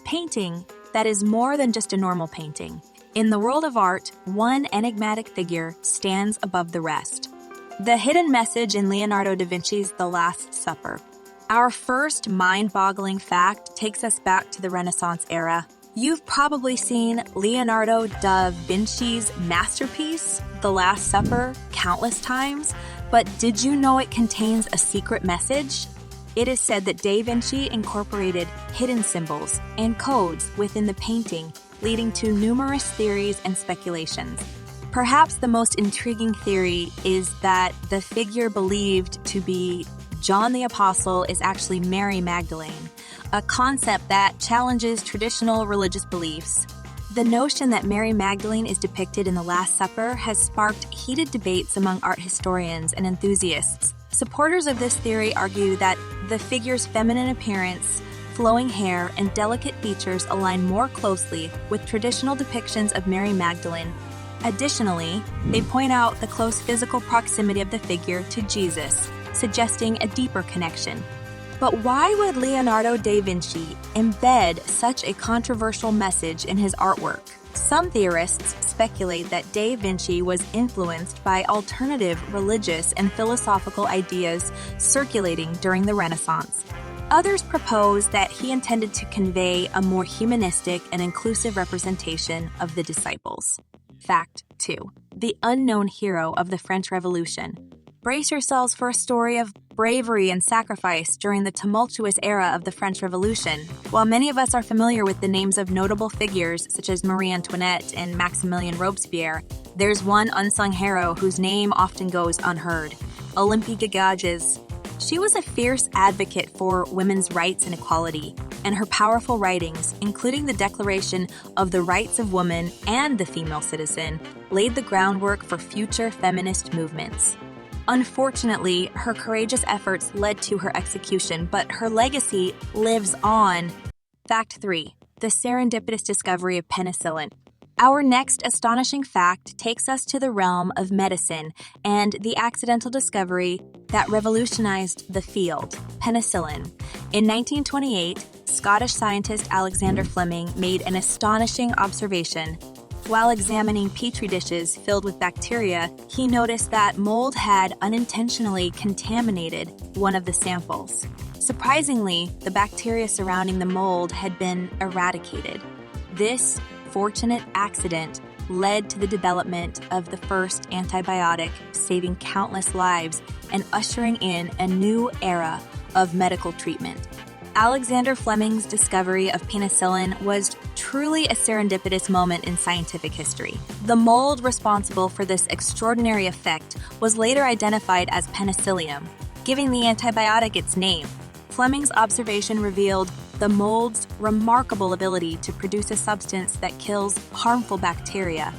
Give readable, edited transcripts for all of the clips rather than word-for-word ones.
painting that is more than just a normal painting. In the world of art, one enigmatic figure stands above the rest. The hidden message in Leonardo da Vinci's The Last Supper. Our first mind-boggling fact takes us back to the Renaissance era. You've probably seen Leonardo da Vinci's masterpiece, The Last Supper, countless times, but did you know it contains a secret message? It is said that Da Vinci incorporated hidden symbols and codes within the painting, leading to numerous theories and speculations. Perhaps the most intriguing theory is that the figure believed to be John the Apostle is actually Mary Magdalene, a concept that challenges traditional religious beliefs. The notion that Mary Magdalene is depicted in The Last Supper has sparked heated debates among art historians and enthusiasts. Supporters of this theory argue that the figure's feminine appearance, flowing hair, and delicate features align more closely with traditional depictions of Mary Magdalene. Additionally, they point out the close physical proximity of the figure to Jesus, suggesting a deeper connection. But why would Leonardo da Vinci embed such a controversial message in his artwork? Some theorists speculate that Da Vinci was influenced by alternative religious and philosophical ideas circulating during the Renaissance. Others propose that he intended to convey a more humanistic and inclusive representation of the disciples. Fact 2. The unknown hero of the French Revolution. Brace yourselves for a story of bravery and sacrifice during the tumultuous era of the French Revolution. While many of us are familiar with the names of notable figures such as Marie Antoinette and Maximilien Robespierre, there's one unsung hero whose name often goes unheard: Olympe Gouges. She was a fierce advocate for women's rights and equality, and her powerful writings, including the Declaration of the Rights of Woman and the Female Citizen, laid the groundwork for future feminist movements. Unfortunately, her courageous efforts led to her execution, but her legacy lives on. Fact 3. The serendipitous discovery of penicillin. Our next astonishing fact takes us to the realm of medicine and the accidental discovery that revolutionized the field, penicillin. In 1928, Scottish scientist Alexander Fleming made an astonishing observation. While examining petri dishes filled with bacteria, he noticed that mold had unintentionally contaminated one of the samples. Surprisingly, the bacteria surrounding the mold had been eradicated. This fortunate accident led to the development of the first antibiotic, saving countless lives and ushering in a new era of medical treatment. Alexander Fleming's discovery of penicillin was truly a serendipitous moment in scientific history. The mold responsible for this extraordinary effect was later identified as penicillium, giving the antibiotic its name. Fleming's observation revealed the mold's remarkable ability to produce a substance that kills harmful bacteria.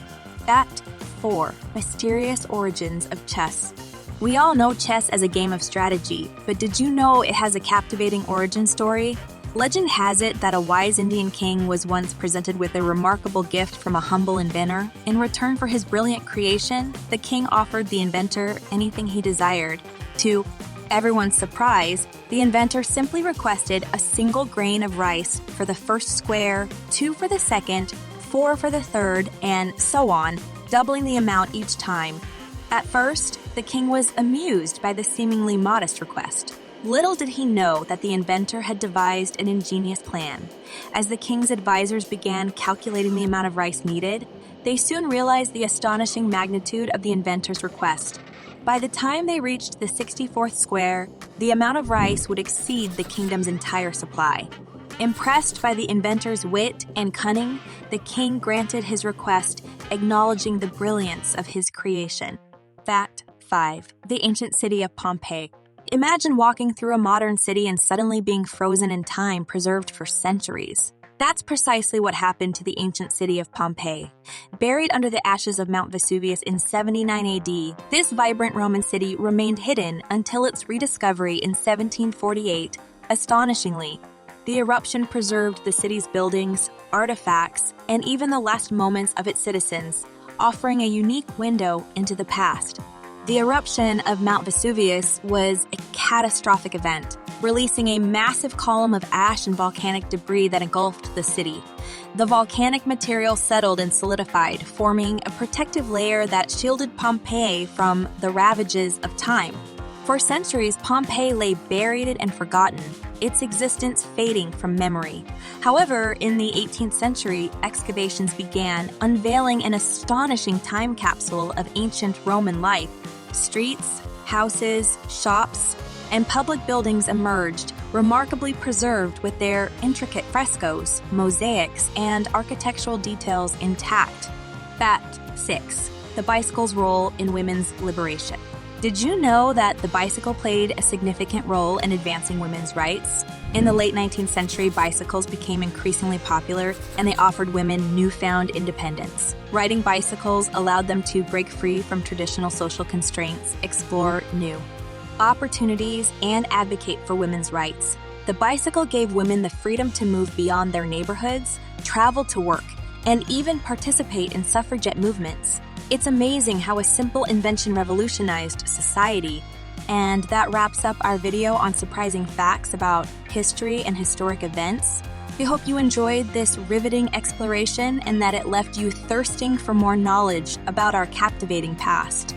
Fact 4. Mysterious origins of chess. We all know chess as a game of strategy, but did you know it has a captivating origin story? Legend has it that a wise Indian king was once presented with a remarkable gift from a humble inventor. In return for his brilliant creation, the king offered the inventor anything he desired. To everyone's surprise, the inventor simply requested a single grain of rice for the first square, 2 for the second, 4 for the third, and so on, doubling the amount each time. At first, the king was amused by the seemingly modest request. Little did he know that the inventor had devised an ingenious plan. As the king's advisors began calculating the amount of rice needed, they soon realized the astonishing magnitude of the inventor's request. By the time they reached the 64th square, the amount of rice would exceed the kingdom's entire supply. Impressed by the inventor's wit and cunning, the king granted his request, acknowledging the brilliance of his creation. Fact 5. The ancient city of Pompeii. Imagine walking through a modern city and suddenly being frozen in time, preserved for centuries. That's precisely what happened to the ancient city of Pompeii. Buried under the ashes of Mount Vesuvius in 79 AD, this vibrant Roman city remained hidden until its rediscovery in 1748. Astonishingly, the eruption preserved the city's buildings, artifacts, and even the last moments of its citizens, offering a unique window into the past. The eruption of Mount Vesuvius was a catastrophic event, releasing a massive column of ash and volcanic debris that engulfed the city. The volcanic material settled and solidified, forming a protective layer that shielded Pompeii from the ravages of time. For centuries, Pompeii lay buried and forgotten, its existence fading from memory. However, in the 18th century, excavations began, unveiling an astonishing time capsule of ancient Roman life. Streets, houses, shops, and public buildings emerged, remarkably preserved with their intricate frescoes, mosaics, and architectural details intact. Fact 6. The bicycle's role in women's liberation. Did you know that the bicycle played a significant role in advancing women's rights? In the late 19th century, bicycles became increasingly popular, and they offered women newfound independence. Riding bicycles allowed them to break free from traditional social constraints, explore new opportunities, and advocate for women's rights. The bicycle gave women the freedom to move beyond their neighborhoods, travel to work, and even participate in suffragette movements. It's amazing how a simple invention revolutionized society. And that wraps up our video on surprising facts about history and historic events. We hope you enjoyed this riveting exploration and that it left you thirsting for more knowledge about our captivating past.